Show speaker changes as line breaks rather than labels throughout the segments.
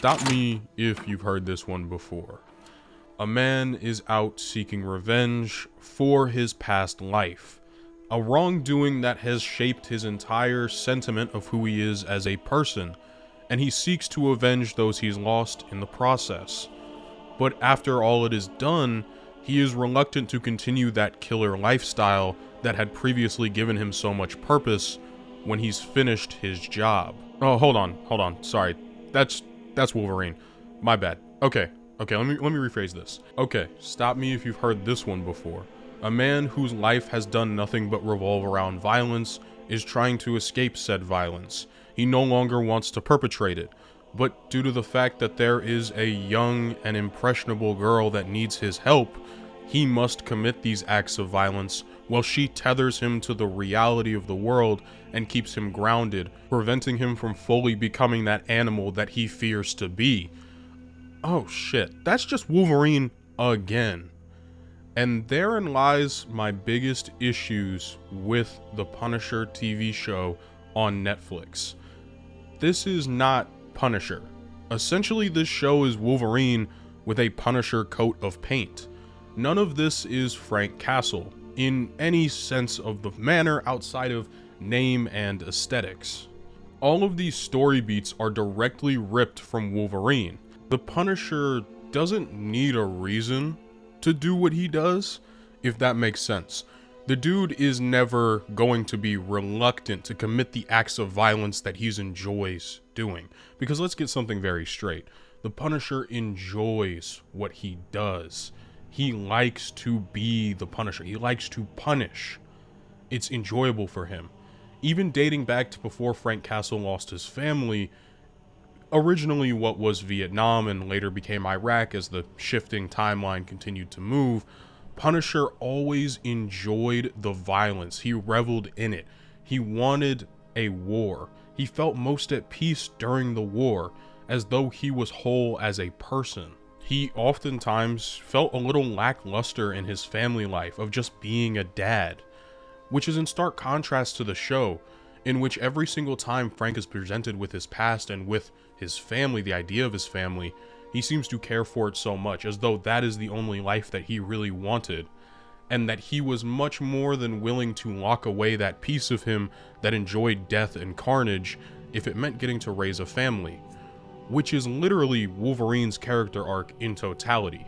stop me if you've heard this one before. A man is out seeking revenge for his past life, a wrongdoing that has shaped his entire sentiment of who he is as a person, and he seeks to avenge those he's lost in the process. But after all it is done, he is reluctant to continue that killer lifestyle that had previously given him so much purpose when he's finished his job. Oh, hold on, sorry. That's Wolverine. My bad. Okay, let me rephrase this. Okay, stop me if you've heard this one before. A man whose life has done nothing but revolve around violence is trying to escape said violence. He no longer wants to perpetrate it, but due to the fact that there is a young and impressionable girl that needs his help, he must commit these acts of violence while she tethers him to the reality of the world and keeps him grounded, preventing him from fully becoming that animal that he fears to be. Oh shit, that's just Wolverine again. And therein lies my biggest issues with the Punisher TV show on Netflix. This is not Punisher. Essentially, this show is Wolverine with a Punisher coat of paint. None of this is Frank Castle, in any sense of the manner outside of name and aesthetics. All of these story beats are directly ripped from Wolverine. The Punisher doesn't need a reason to do what he does, if that makes sense. The dude is never going to be reluctant to commit the acts of violence that he enjoys doing. Because let's get something very straight. The Punisher enjoys what he does. He likes to be the Punisher. He likes to punish. It's enjoyable for him. Even dating back to before Frank Castle lost his family, originally what was Vietnam and later became Iraq as the shifting timeline continued to move, Punisher always enjoyed the violence. He reveled in it. He wanted a war. He felt most at peace during the war, as though he was whole as a person. He oftentimes felt a little lackluster in his family life of just being a dad, which is in stark contrast to the show, in which every single time Frank is presented with his past and with his family, the idea of his family, he seems to care for it so much, as though that is the only life that he really wanted, and that he was much more than willing to lock away that piece of him that enjoyed death and carnage if it meant getting to raise a family, which is literally Wolverine's character arc in totality.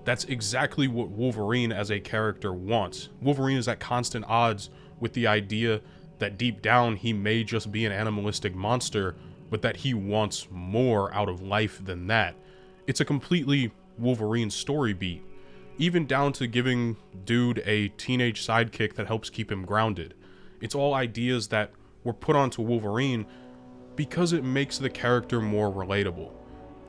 That's exactly what Wolverine as a character wants. Wolverine is at constant odds with the idea that deep down he may just be an animalistic monster, but that he wants more out of life than that. It's a completely Wolverine story beat, even down to giving dude a teenage sidekick that helps keep him grounded. It's all ideas that were put onto Wolverine because it makes the character more relatable.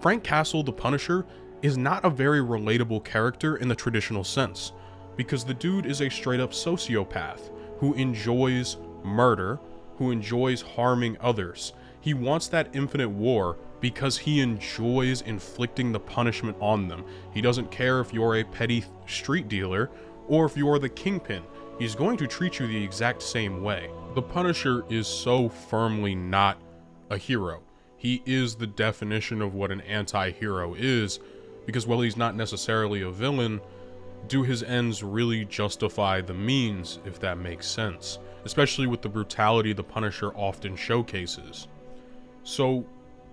Frank Castle, the Punisher, is not a very relatable character in the traditional sense, because the dude is a straight up sociopath who enjoys murder, who enjoys harming others. He wants that infinite war because he enjoys inflicting the punishment on them. He doesn't care if you're a petty street dealer or if you're the kingpin. He's going to treat you the exact same way. The Punisher is so firmly not a hero. He is the definition of what an anti-hero is, because while he's not necessarily a villain, do his ends really justify the means, if that makes sense? Especially with the brutality the Punisher often showcases. So,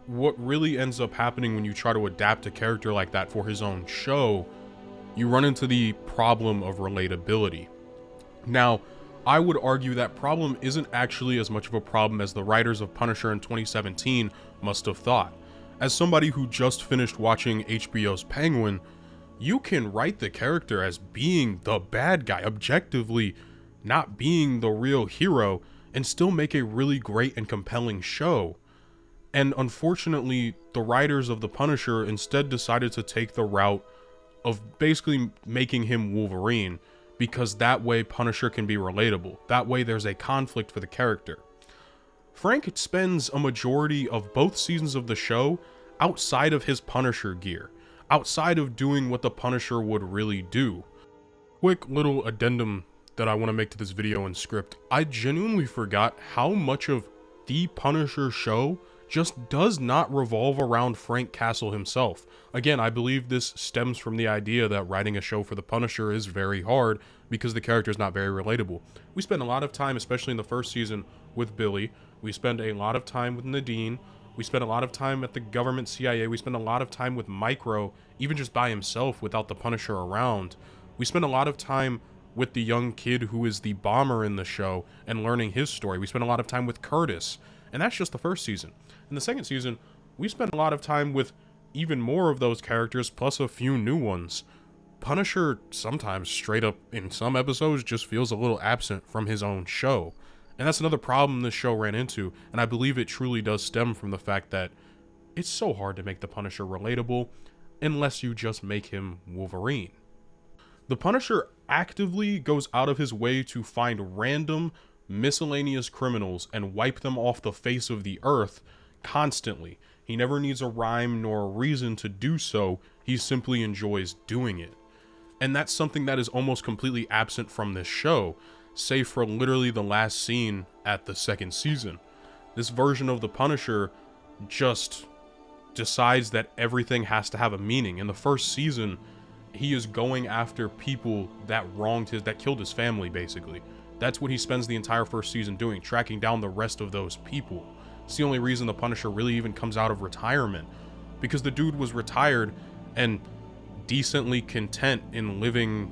what really ends up happening when you try to adapt a character like that for his own show, you run into the problem of relatability. Now, I would argue that problem isn't actually as much of a problem as the writers of Punisher in 2017 must have thought. As somebody who just finished watching HBO's Penguin, you can write the character as being the bad guy, objectively not being the real hero, and still make a really great and compelling show. And unfortunately, the writers of The Punisher instead decided to take the route of basically making him Wolverine, because that way Punisher can be relatable. That way there's a conflict for the character. Frank spends a majority of both seasons of the show outside of his Punisher gear, outside of doing what the Punisher would really do. Quick little addendum that I want to make to this video and script. I genuinely forgot how much of the Punisher show just does not revolve around Frank Castle himself. Again, I believe this stems from the idea that writing a show for the Punisher is very hard because the character is not very relatable. We spend a lot of time, especially in the first season, with Billy. We spend a lot of time with Nadine. We spend a lot of time at the government CIA. We spend a lot of time with Micro, even just by himself without the Punisher around. We spend a lot of time with the young kid who is the bomber in the show and learning his story. We spend a lot of time with Curtis, and that's just the first season. In the second season, we spent a lot of time with even more of those characters, plus a few new ones. Punisher sometimes, straight up, in some episodes, just feels a little absent from his own show. And that's another problem this show ran into, and I believe it truly does stem from the fact that it's so hard to make the Punisher relatable unless you just make him Wolverine. The Punisher actively goes out of his way to find random, miscellaneous criminals and wipe them off the face of the earth constantly. He never needs a rhyme nor a reason to do so, he simply enjoys doing it. And that's something that is almost completely absent from this show, save for literally the last scene at the second season. This version of the Punisher just decides that everything has to have a meaning. In the first season, he is going after people that that killed his family, basically. That's what he spends the entire first season doing, tracking down the rest of those people. It's the only reason the Punisher really even comes out of retirement, because the dude was retired and decently content in living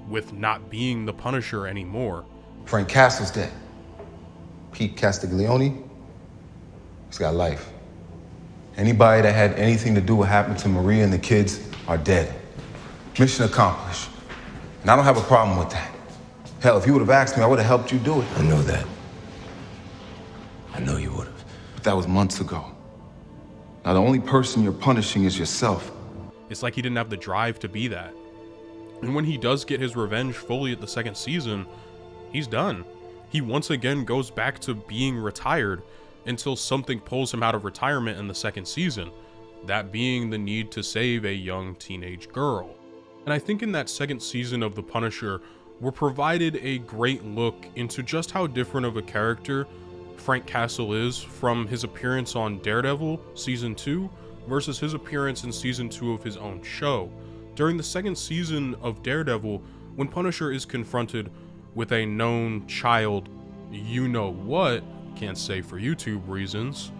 with not being the Punisher anymore.
Frank Castle's dead. Pete Castiglione, he's got life. Anybody that had anything to do with what happened to Maria and the kids are dead. Mission accomplished. And I don't have a problem with that. Hell, if you would have asked me, I would have helped you do it.
I know that. I know you would have.
But that was months ago. Now the only person you're punishing is yourself.
It's like he didn't have the drive to be that. And when he does get his revenge fully at the second season, he's done. He once again goes back to being retired until something pulls him out of retirement in the second season, that being the need to save a young teenage girl. And I think in that second season of The Punisher, we're provided a great look into just how different of a character Frank Castle is from his appearance on Daredevil Season 2 versus his appearance in Season 2 of his own show. During the second season of Daredevil, when Punisher is confronted with a known child you-know-what, can't say for YouTube reasons,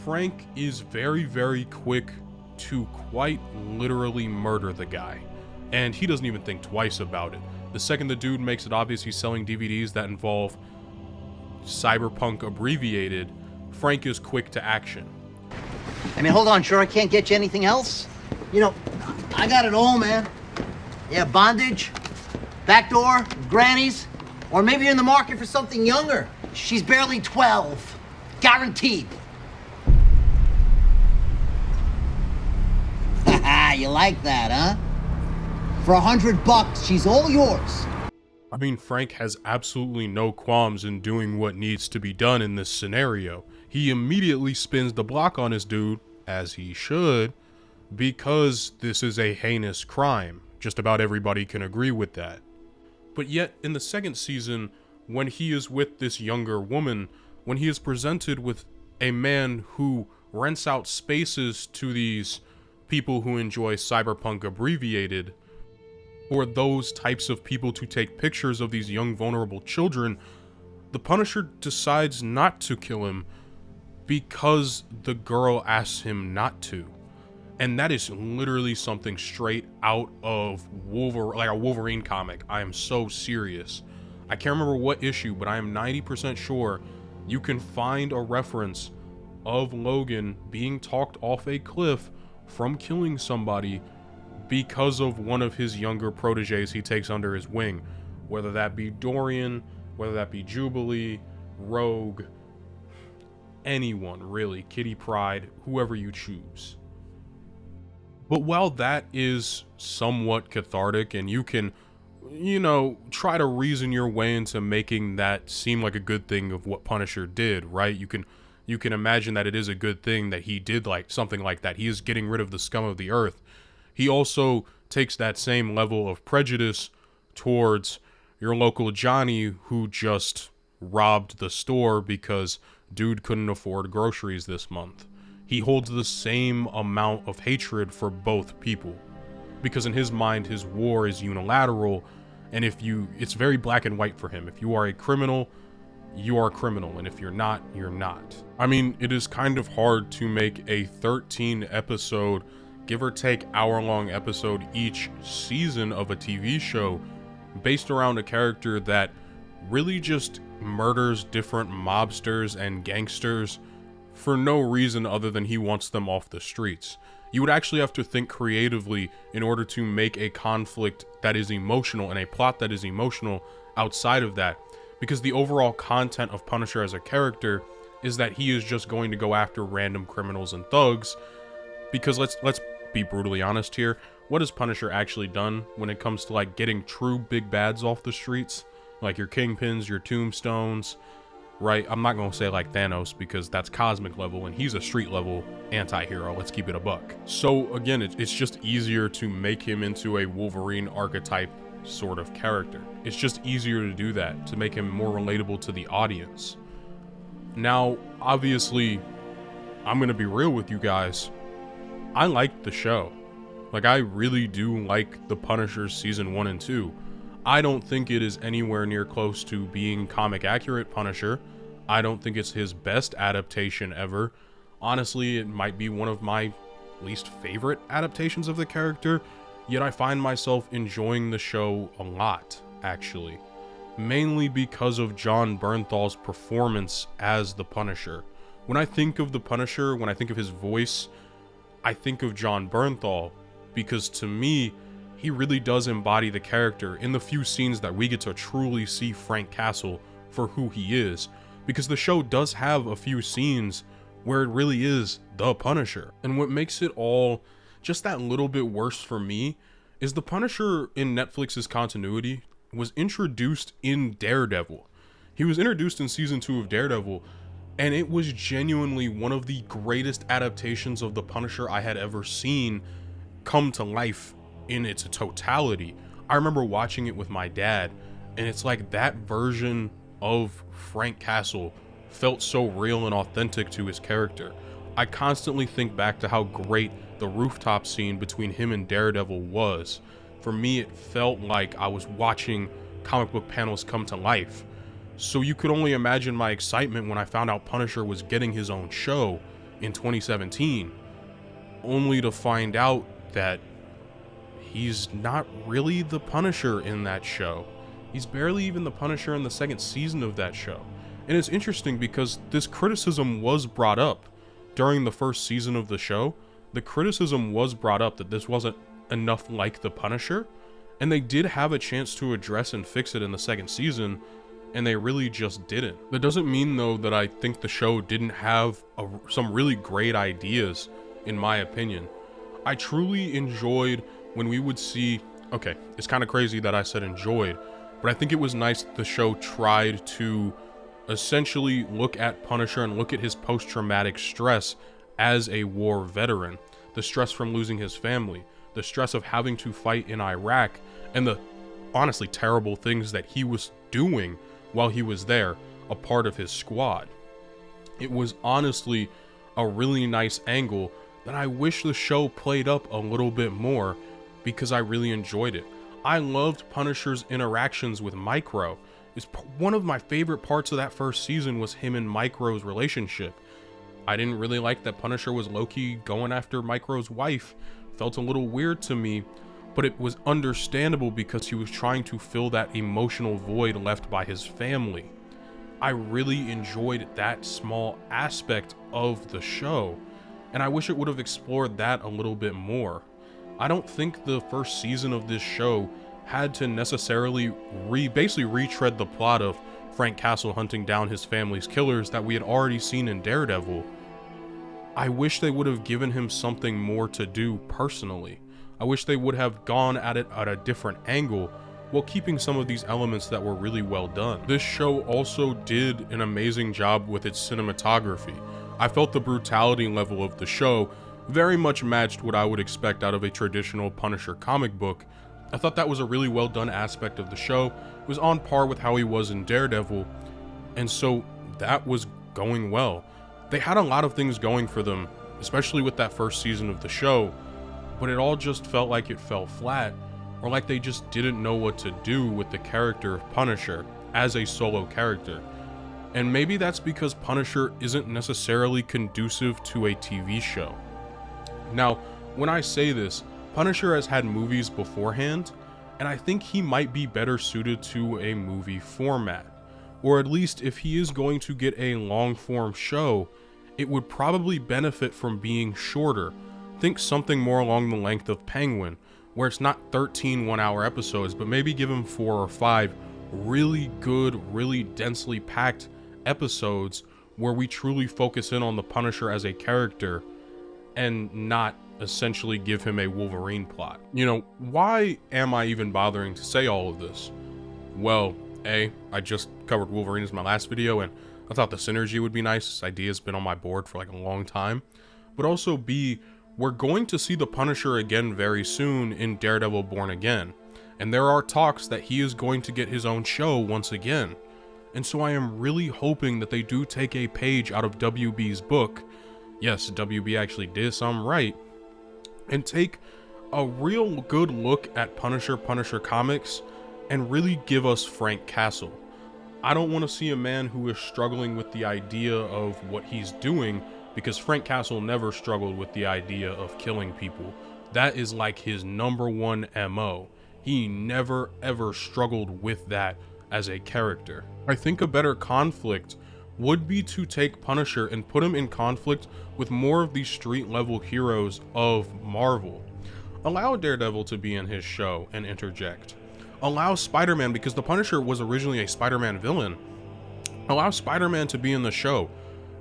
Frank is very, very quick to quite literally murder the guy. And he doesn't even think twice about it. The second the dude makes it obvious he's selling DVDs that involve Cyberpunk abbreviated, Frank is quick to action.
I mean, hold on, sure I can't get you anything else? You know, I got it all, man. Yeah, bondage, backdoor, grannies, or maybe you're in the market for something younger. She's barely 12. Guaranteed. Haha, you like that, huh? For $100, she's all yours.
I mean, Frank has absolutely no qualms in doing what needs to be done in this scenario. He immediately spins the block on his dude, as he should, because this is a heinous crime. Just about everybody can agree with that. But yet, in the second season, when he is with this younger woman, when he is presented with a man who rents out spaces to these people who enjoy Cyberpunk abbreviated, or those types of people to take pictures of these young vulnerable children, the Punisher decides not to kill him because the girl asks him not to. And that is literally something straight out of like a Wolverine comic. I am so serious. I can't remember what issue, but I am 90% sure you can find a reference of Logan being talked off a cliff from killing somebody because of one of his younger proteges he takes under his wing. Whether that be Dorian, whether that be Jubilee, Rogue, anyone really, Kitty Pryde, whoever you choose. But while that is somewhat cathartic and you can, try to reason your way into making that seem like a good thing of what Punisher did, right? You can imagine that it is a good thing that he did like something like that. He is getting rid of the scum of the earth. He also takes that same level of prejudice towards your local Johnny who just robbed the store because dude couldn't afford groceries this month. He holds the same amount of hatred for both people, because in his mind, his war is unilateral, and it's very black and white for him. If you are a criminal, you are a criminal, and if you're not, you're not. I mean, it is kind of hard to make a 13 episode, give or take hour-long episode each season of a TV show based around a character that really just murders different mobsters and gangsters for no reason other than he wants them off the streets. You would actually have to think creatively in order to make a conflict that is emotional and a plot that is emotional outside of that, because the overall content of Punisher as a character is that he is just going to go after random criminals and thugs. Because let's be brutally honest here, what has Punisher actually done when it comes to like getting true big bads off the streets? Like your Kingpins, your Tombstones, right? I'm not gonna say like Thanos because that's cosmic level and he's a street level anti-hero. Let's keep it a buck. So again, it's just easier to make him into a Wolverine archetype sort of character. It's just easier to do that, to make him more relatable to the audience. Now, obviously, I'm gonna be real with you guys. I liked the show. Like, I really do like The Punisher season 1 and 2. I don't think it is anywhere near close to being comic accurate Punisher. I don't think it's his best adaptation ever. Honestly, it might be one of my least favorite adaptations of the character, yet I find myself enjoying the show a lot, actually. Mainly because of Jon Bernthal's performance as the Punisher. When I think of the Punisher, when I think of his voice, I think of Jon Bernthal, because to me, he really does embody the character in the few scenes that we get to truly see Frank Castle for who he is, because the show does have a few scenes where it really is the Punisher. And what makes it all just that little bit worse for me is the Punisher in Netflix's continuity was introduced in Daredevil. He was introduced in season 2 of Daredevil, and it was genuinely one of the greatest adaptations of the Punisher I had ever seen come to life in its totality. I remember watching it with my dad, and it's like that version of Frank Castle felt so real and authentic to his character. I constantly think back to how great the rooftop scene between him and Daredevil was. For me, it felt like I was watching comic book panels come to life. So you could only imagine my excitement when I found out Punisher was getting his own show in 2017, only to find out that he's not really the Punisher in that show. He's barely even the Punisher in the second season of that show. And it's interesting because this criticism was brought up during the first season of the show. The criticism was brought up that this wasn't enough like the Punisher, and they did have a chance to address and fix it in the second season, and they really just didn't. That doesn't mean though that I think the show didn't have some really great ideas, in my opinion. I truly enjoyed when we would see, okay, it's kind of crazy that I said enjoyed, but I think it was nice that the show tried to essentially look at Punisher and look at his post-traumatic stress as a war veteran. The stress from losing his family, the stress of having to fight in Iraq, and the honestly terrible things that he was doing while he was there, a part of his squad. It was honestly a really nice angle that I wish the show played up a little bit more, because I really enjoyed it. I loved Punisher's interactions with Micro. One of my favorite parts of that first season was him and Micro's relationship. I didn't really like that Punisher was low-key going after Micro's wife. Felt a little weird to me, but it was understandable because he was trying to fill that emotional void left by his family. I really enjoyed that small aspect of the show, and I wish it would have explored that a little bit more. I don't think the first season of this show had to necessarily basically retread the plot of Frank Castle hunting down his family's killers that we had already seen in Daredevil. I wish they would have given him something more to do personally. I wish they would have gone at it at a different angle while keeping some of these elements that were really well done. This show also did an amazing job with its cinematography. I felt the brutality level of the show very much matched what I would expect out of a traditional Punisher comic book. I thought that was a really well done aspect of the show. It was on par with how he was in Daredevil, and so that was going well. They had a lot of things going for them, especially with that first season of the show, but it all just felt like it fell flat, or like they just didn't know what to do with the character of Punisher as a solo character. And maybe that's because Punisher isn't necessarily conducive to a TV show. Now, when I say this, Punisher has had movies beforehand, and I think he might be better suited to a movie format. Or at least if he is going to get a long-form show, it would probably benefit from being shorter. Think something more along the length of Penguin, where it's not 13 one-hour episodes, but maybe give him 4 or 5 really good, really densely packed episodes where we truly focus in on the Punisher as a character and not essentially give him a Wolverine plot. You know, why am I even bothering to say all of this? Well, A, I just covered Wolverine as my last video, and I thought the synergy would be nice. This idea has been on my board for like a long time. But also B, we're going to see the Punisher again very soon in Daredevil Born Again. And there are talks that he is going to get his own show once again. And so I am really hoping that they do take a page out of WB's book. Yes, WB actually did something right. And take a real good look at Punisher comics and really give us Frank Castle. I don't want to see a man who is struggling with the idea of what he's doing, because Frank Castle never struggled with the idea of killing people. That is like his #1 MO. He never ever struggled with that as a character. I think a better conflict would be to take Punisher and put him in conflict with more of these street level heroes of Marvel. Allow Daredevil to be in his show and interject. Allow Spider-Man, because the Punisher was originally a Spider-Man villain. Allow Spider-Man to be in the show.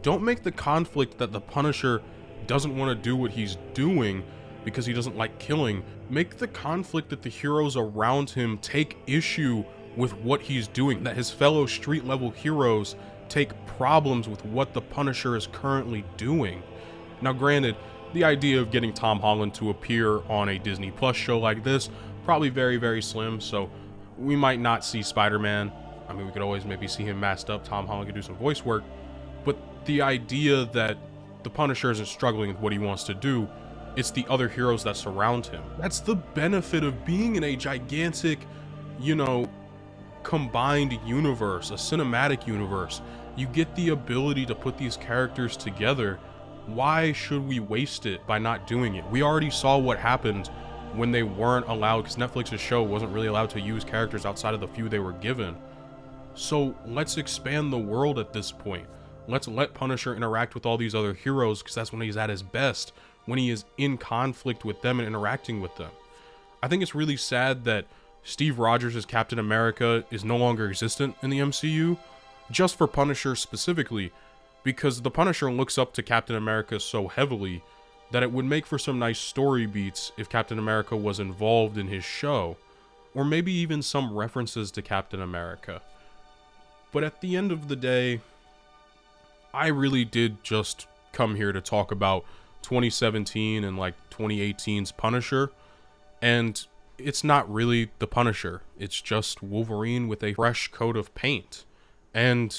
Don't make the conflict that the Punisher doesn't want to do what he's doing because he doesn't like killing. Make the conflict that the heroes around him take issue with what he's doing, that his fellow street level heroes take problems with what the Punisher is currently doing. Now granted, the idea of getting Tom Holland to appear on a Disney Plus show like this, probably very, very slim, so we might not see Spider-Man. I mean, we could always maybe see him masked up, Tom Holland could do some voice work, but the idea that the Punisher isn't struggling with what he wants to do, it's the other heroes that surround him. That's the benefit of being in a gigantic, you know, combined universe, a cinematic universe. You get the ability to put these characters together. Why should we waste it by not doing it? We already saw what happened when they weren't allowed, because Netflix's show wasn't really allowed to use characters outside of the few they were given. So let's expand the world at this point. Let's let Punisher interact with all these other heroes, because that's when he's at his best, when he is in conflict with them and interacting with them. I think it's really sad that Steve Rogers as Captain America is no longer existent in the MCU, just for Punisher specifically, because the Punisher looks up to Captain America so heavily that it would make for some nice story beats if Captain America was involved in his show, or maybe even some references to Captain America. But at the end of the day, I really did just come here to talk about 2017 and like 2018's Punisher, and it's not really the Punisher. It's just Wolverine with a fresh coat of paint. And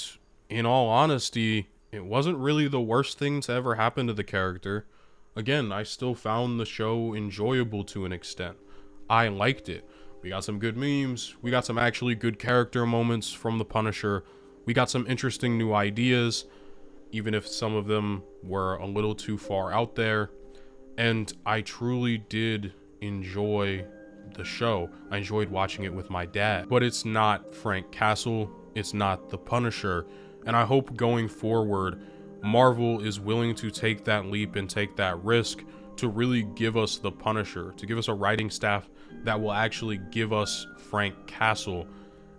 in all honesty, it wasn't really the worst thing to ever happen to the character. Again, I still found the show enjoyable to an extent. I liked it. We got some good memes. We got some actually good character moments from the Punisher. We got some interesting new ideas, even if some of them were a little too far out there. And I truly did enjoy the show. I enjoyed watching it with my dad. But it's not Frank Castle. It's not the Punisher. And I hope going forward, Marvel is willing to take that leap and take that risk to really give us the Punisher, to give us a writing staff that will actually give us Frank Castle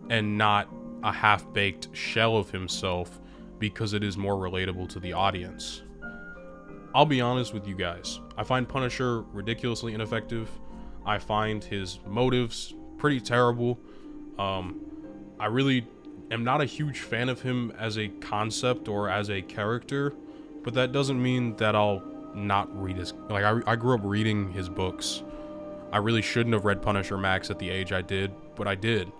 and not a half-baked shell of himself, because it is more relatable to the audience. I'll be honest with you guys. I find Punisher ridiculously ineffective. I find his motives pretty terrible. I really am not a huge fan of him as a concept or as a character, but that doesn't mean that I'll not read his, like, I grew up reading his books. I really shouldn't have read Punisher Max at the age I did, but I did.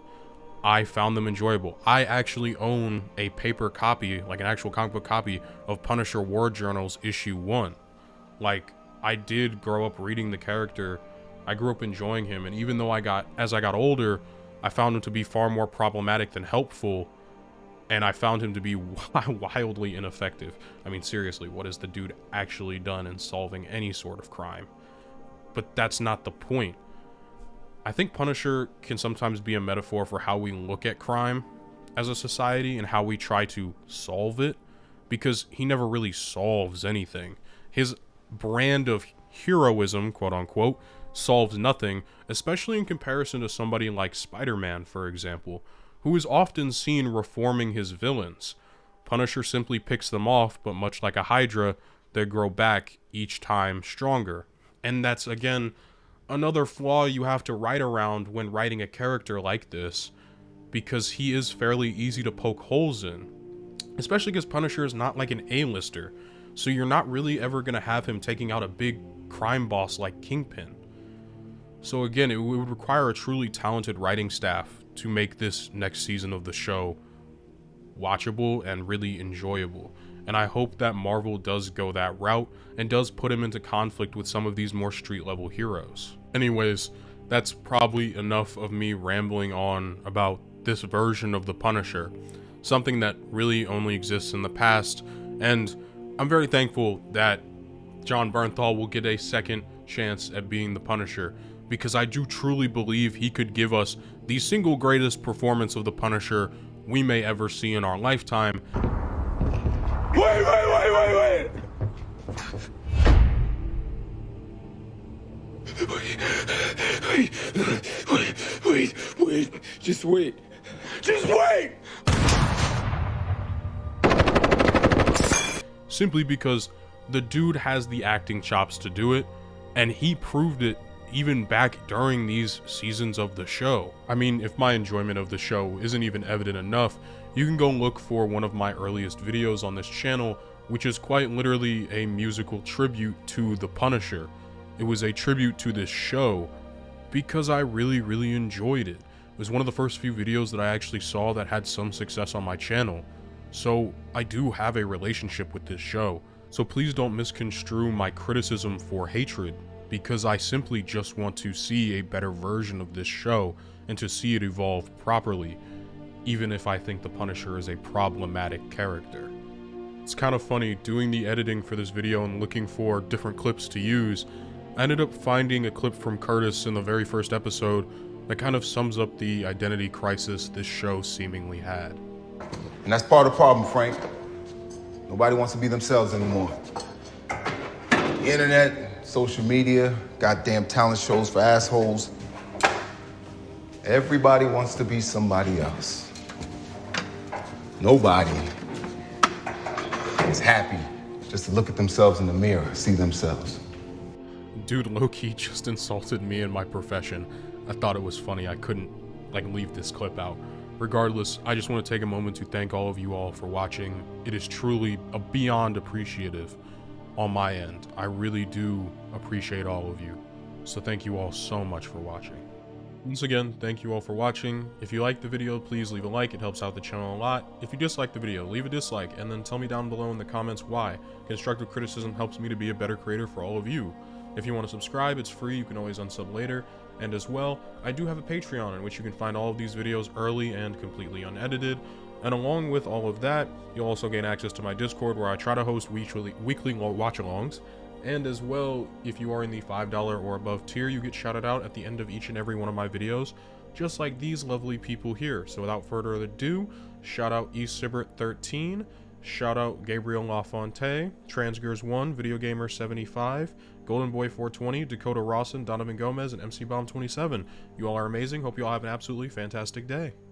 I found them enjoyable. I actually own a paper copy, like an actual comic book copy of Punisher War Journals issue 1. Like, I did grow up reading the character. I grew up enjoying him, and even though as I got older, I found him to be far more problematic than helpful, and I found him to be wildly ineffective. I mean, seriously, what has the dude actually done in solving any sort of crime? But that's not the point. I think Punisher can sometimes be a metaphor for how we look at crime as a society and how we try to solve it, because he never really solves anything. His brand of heroism, quote unquote, solves nothing, especially in comparison to somebody like Spider-Man, for example, who is often seen reforming his villains. Punisher simply picks them off, but much like a Hydra, they grow back each time stronger. And that's, again, another flaw you have to write around when writing a character like this, because he is fairly easy to poke holes in, especially because Punisher is not like an A-lister, so you're not really ever going to have him taking out a big crime boss like Kingpin. So again, it would require a truly talented writing staff to make this next season of the show watchable and really enjoyable. And I hope that Marvel does go that route and does put him into conflict with some of these more street level heroes. Anyways, that's probably enough of me rambling on about this version of the Punisher, something that really only exists in the past, and I'm very thankful that Jon Bernthal will get a second chance at being the Punisher, because I do truly believe he could give us the single greatest performance of the Punisher we may ever see in our lifetime.
Wait! Wait. Just wait.
Simply because the dude has the acting chops to do it, and he proved it even back during these seasons of the show. I mean, if my enjoyment of the show isn't even evident enough, you can go look for one of my earliest videos on this channel, which is quite literally a musical tribute to the Punisher. It was a tribute to this show because I really enjoyed it. It was one of the first few videos that I actually saw that had some success on my channel. So I do have a relationship with this show. So please don't misconstrue my criticism for hatred, because I simply just want to see a better version of this show and to see it evolve properly, even if I think the Punisher is a problematic character. It's kind of funny, doing the editing for this video and looking for different clips to use, I ended up finding a clip from Curtis in the very first episode that kind of sums up the identity crisis this show seemingly had.
And that's part of the problem, Frank. Nobody wants to be themselves anymore. The internet, social media, goddamn talent shows for assholes. Everybody wants to be somebody else. Nobody is happy just to look at themselves in the mirror, see themselves.
Dude low-key just insulted me and my profession. I thought it was funny. I couldn't leave this clip out. Regardless, I just want to take a moment to thank all of you all for watching. It is truly beyond appreciative on my end. I really do appreciate all of you. So thank you all so much for watching. Once again, thank you all for watching. If you liked the video, please leave a like. It helps out the channel a lot. If you disliked the video, leave a dislike and then tell me down below in the comments why. Constructive criticism helps me to be a better creator for all of you. If you want to subscribe, it's free. You can always unsub later. And as well, I do have a Patreon in which you can find all of these videos early and completely unedited. And along with all of that, you'll also gain access to my Discord, where I try to host weekly watch-alongs. And as well, if you are in the $5 or above tier, you get shouted out at the end of each and every one of my videos, just like these lovely people here. So without further ado, shout out eSibert13, shout out Gabriel LaFontaine, Transgears1, VideoGamer75, GoldenBoy420, Dakota Rawson, Donovan Gomez, and MC Bomb27. You all are amazing. Hope you all have an absolutely fantastic day.